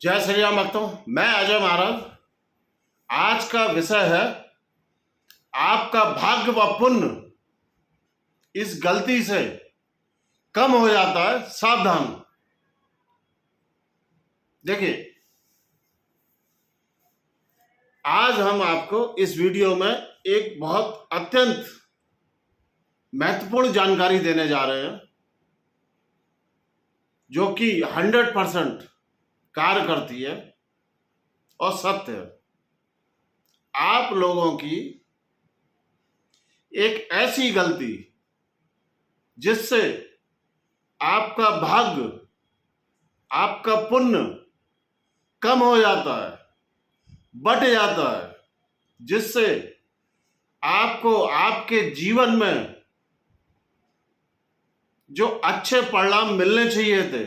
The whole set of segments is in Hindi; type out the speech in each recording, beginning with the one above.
जय श्री राम भक्तों। मैं अजय महाराज। आज का विषय है आपका भाग्य व पुण्य इस गलती से कम हो जाता है, सावधान। देखिए, आज हम आपको इस वीडियो में एक बहुत अत्यंत महत्वपूर्ण जानकारी देने जा रहे हैं जो कि 100% कार्य करती है और सत्य है। आप लोगों की एक ऐसी गलती जिससे आपका भाग्य, आपका पुण्य कम हो जाता है, बट जाता है, जिससे आपको आपके जीवन में जो अच्छे परिणाम मिलने चाहिए थे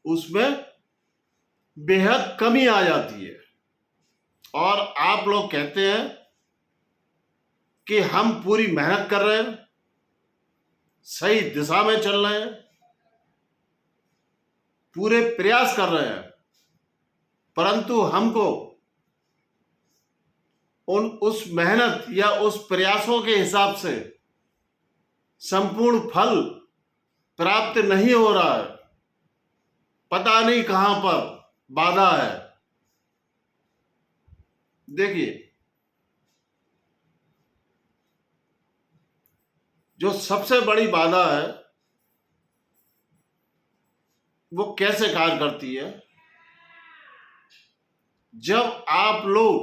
उसमें बेहद कमी आ जाती है। और आप लोग कहते हैं कि हम पूरी मेहनत कर रहे हैं, सही दिशा में चल रहे हैं, पूरे प्रयास कर रहे हैं, परंतु हमको उस मेहनत या उस प्रयासों के हिसाब से संपूर्ण फल प्राप्त नहीं हो रहा है। पता नहीं कहां पर बाधा है। देखिए, जो सबसे बड़ी बाधा है वो कैसे कार्य करती है। जब आप लोग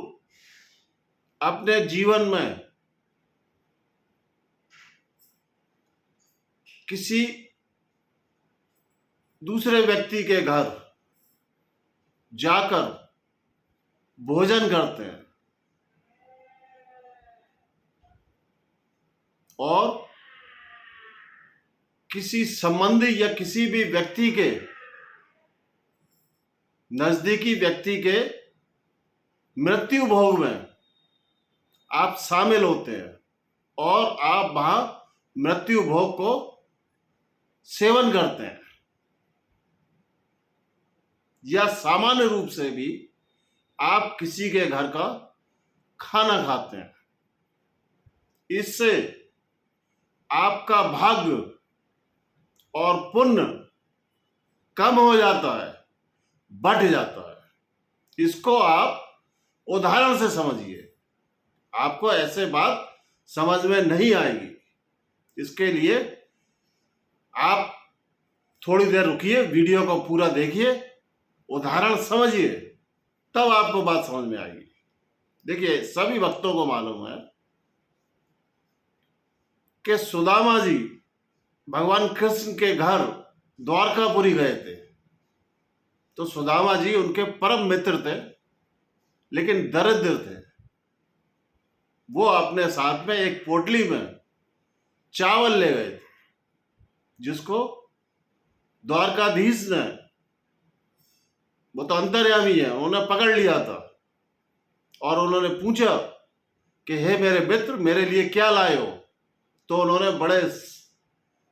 अपने जीवन में किसी दूसरे व्यक्ति के घर जाकर भोजन करते हैं और किसी संबंधी या किसी भी व्यक्ति के, नजदीकी व्यक्ति के मृत्यु भोग में आप शामिल होते हैं और आप वहां मृत्यु भोग को सेवन करते हैं, या सामान्य रूप से भी आप किसी के घर का खाना खाते हैं। इससे आपका भाग्य और पुण्य कम हो जाता है, बढ़ जाता है। इसको आप उदाहरण से समझिए, आपको ऐसे बात समझ में नहीं आएगी। इसके लिए आप थोड़ी देर रुकिए, वीडियो को पूरा देखिए, उदाहरण समझिए, तब आपको बात समझ में आएगी। देखिए, सभी भक्तों को मालूम है कि सुदामा जी भगवान कृष्ण के घर द्वारकापुरी गए थे। तो सुदामा जी उनके परम मित्र थे, लेकिन दरिद्र थे। वो अपने साथ में एक पोटली में चावल ले गए थे, जिसको द्वारकाधीश ने, वो तो अंतर्यामी है, उन्होंने पकड़ लिया था और उन्होंने पूछा कि हे मेरे मित्र, मेरे लिए क्या लाए हो। तो उन्होंने बड़े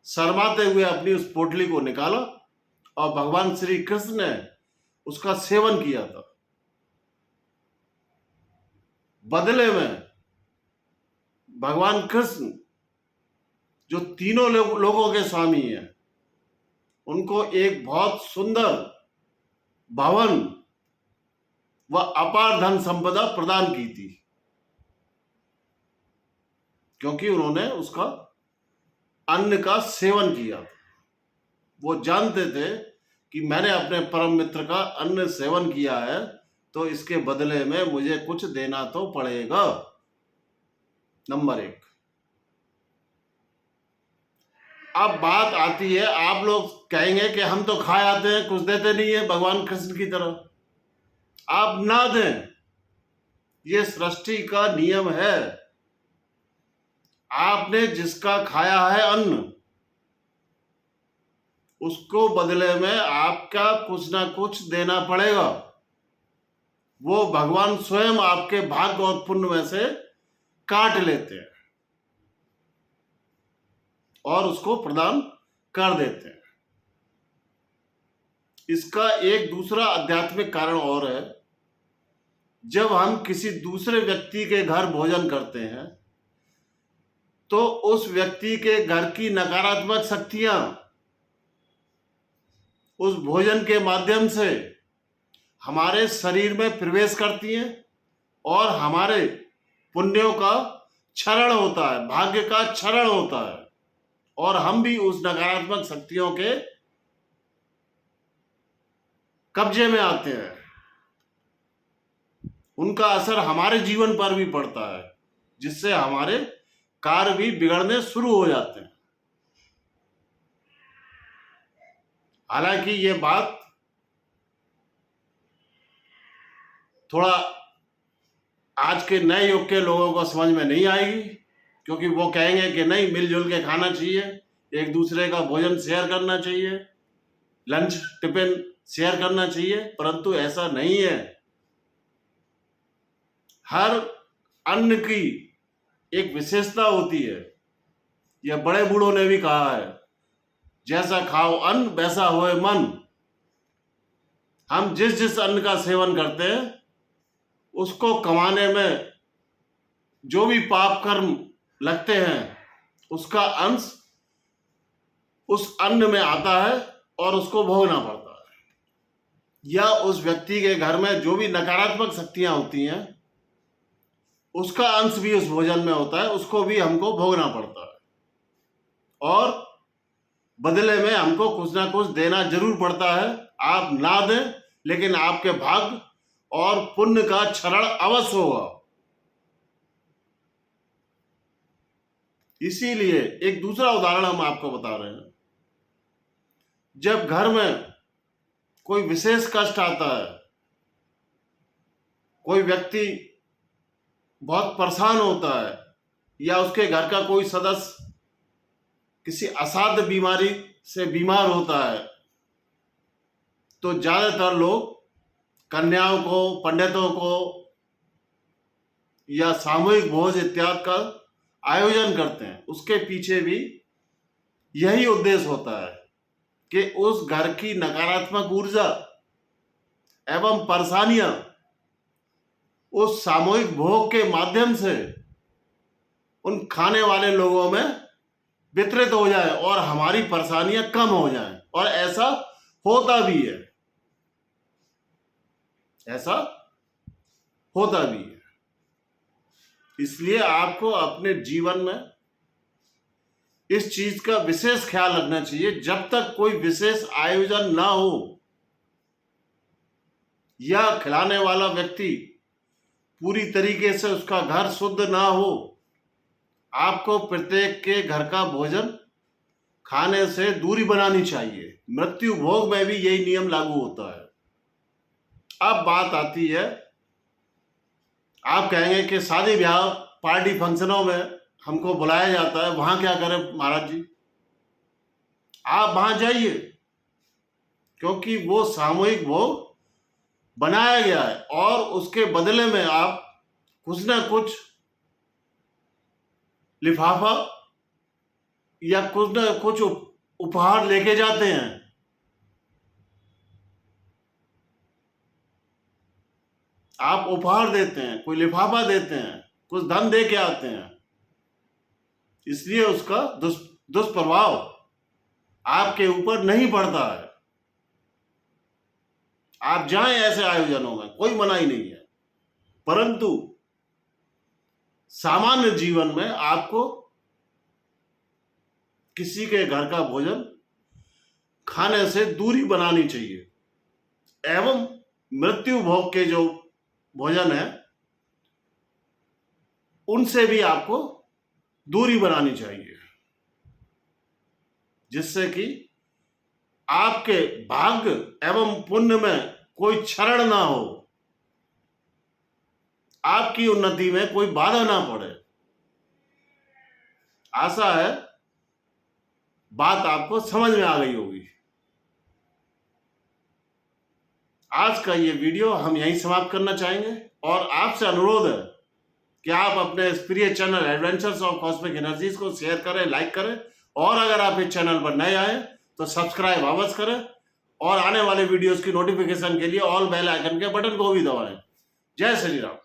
शर्माते हुए अपनी उस पोटली को निकाला और भगवान श्री कृष्ण ने उसका सेवन किया था। बदले में भगवान कृष्ण, जो तीनों लोगों के स्वामी हैं, उनको एक बहुत सुंदर भवन व अपार धन संपदा प्रदान की थी, क्योंकि उन्होंने उसका अन्न का सेवन किया था। वो जानते थे कि मैंने अपने परम मित्र का अन्न सेवन किया है, तो इसके बदले में मुझे कुछ देना तो पड़ेगा। नंबर एक। अब बात आती है, आप लोग कहेंगे कि हम तो खा आते हैं, कुछ देते नहीं है भगवान कृष्ण की तरह। आप ना दें, ये सृष्टि का नियम है। आपने जिसका खाया है अन्न, उसको बदले में आपका कुछ ना कुछ देना पड़ेगा। वो भगवान स्वयं आपके भाग्य और पुण्य में से काट लेते हैं और उसको प्रदान कर देते हैं। इसका एक दूसरा आध्यात्मिक कारण और है। जब हम किसी दूसरे व्यक्ति के घर भोजन करते हैं तो उस व्यक्ति के घर की नकारात्मक शक्तियां उस भोजन के माध्यम से हमारे शरीर में प्रवेश करती हैं और हमारे पुण्यों का क्षरण होता है, भाग्य का क्षरण होता है, और हम भी उस नकारात्मक शक्तियों के कब्जे में आते हैं। उनका असर हमारे जीवन पर भी पड़ता है, जिससे हमारे कार्य भी बिगड़ने शुरू हो जाते हैं। हालांकि ये बात थोड़ा आज के नए युग के लोगों को समझ में नहीं आएगी, क्योंकि वो कहेंगे कि नहीं, मिलजुल के खाना चाहिए, एक दूसरे का भोजन शेयर करना चाहिए, लंच टिफिन शेयर करना चाहिए। परंतु ऐसा नहीं है। हर अन्न की एक विशेषता होती है। यह बड़े बूढ़ों ने भी कहा है, जैसा खाओ अन्न वैसा होए मन। हम जिस जिस अन्न का सेवन करते हैं उसको कमाने में जो भी पाप कर्म लगते हैं उसका अंश उस अन्न में आता है और उसको भोगना पड़ता है। या उस व्यक्ति के घर में जो भी नकारात्मक शक्तियां होती हैं उसका अंश भी उस भोजन में होता है, उसको भी हमको भोगना पड़ता है। और बदले में हमको कुछ ना कुछ देना जरूर पड़ता है। आप ना दें लेकिन आपके भाग्य और पुण्य का क्षरण अवश्य होगा। इसीलिए एक दूसरा उदाहरण हम आपको बता रहे हैं। जब घर में कोई विशेष कष्ट आता है, कोई व्यक्ति बहुत परेशान होता है, या उसके घर का कोई सदस्य किसी असाध्य बीमारी से बीमार होता है, तो ज्यादातर लोग कन्याओं को, पंडितों को या सामूहिक भोज इत्यादि का आयोजन करते हैं। उसके पीछे भी यही उद्देश्य होता है कि उस घर की नकारात्मक ऊर्जा एवं परेशानियां उस सामूहिक भोग के माध्यम से उन खाने वाले लोगों में वितरित हो जाए और हमारी परेशानियां कम हो जाएं। और ऐसा होता भी है, ऐसा होता भी है। इसलिए आपको अपने जीवन में इस चीज का विशेष ख्याल रखना चाहिए। जब तक कोई विशेष आयोजन ना हो या खिलाने वाला व्यक्ति पूरी तरीके से उसका घर शुद्ध ना हो, आपको प्रत्येक के घर का भोजन खाने से दूरी बनानी चाहिए। मृत्यु भोग में भी यही नियम लागू होता है। अब बात आती है, आप कहेंगे कि शादी ब्याह पार्टी फंक्शनों में हमको बुलाया जाता है, वहां क्या करें महाराज जी? आप वहां जाइए, क्योंकि वो सामूहिक भोग बनाया गया है और उसके बदले में आप कुछ ना कुछ लिफाफा या कुछ ना कुछ उपहार लेके जाते हैं। आप उपहार देते हैं, कोई लिफाफा देते हैं, कुछ धन दे के आते हैं। इसलिए उसका दुष्प्रभाव आपके ऊपर नहीं पड़ता है। आप जाएं ऐसे आयोजनों में, कोई मनाही नहीं है। परंतु सामान्य जीवन में आपको किसी के घर का भोजन खाने से दूरी बनानी चाहिए एवं मृत्यु भोग के जो भोजन है उनसे भी आपको दूरी बनानी चाहिए, जिससे कि आपके भाग्य एवं पुण्य में कोई क्षरण ना हो, आपकी उन्नति में कोई बाधा ना पड़े। आशा है बात आपको समझ में आ गई होगी। आज का ये वीडियो हम यहीं समाप्त करना चाहेंगे और आपसे अनुरोध है कि आप अपने इस प्रिय channel adventures of cosmic energies को शेयर करें, लाइक करें, और अगर आप इस चैनल पर नए आए तो सब्सक्राइब अवश्य करें और आने वाले वीडियोस की नोटिफिकेशन के लिए ऑल बेल आइकन के बटन को भी दबाएं। जय श्री राम।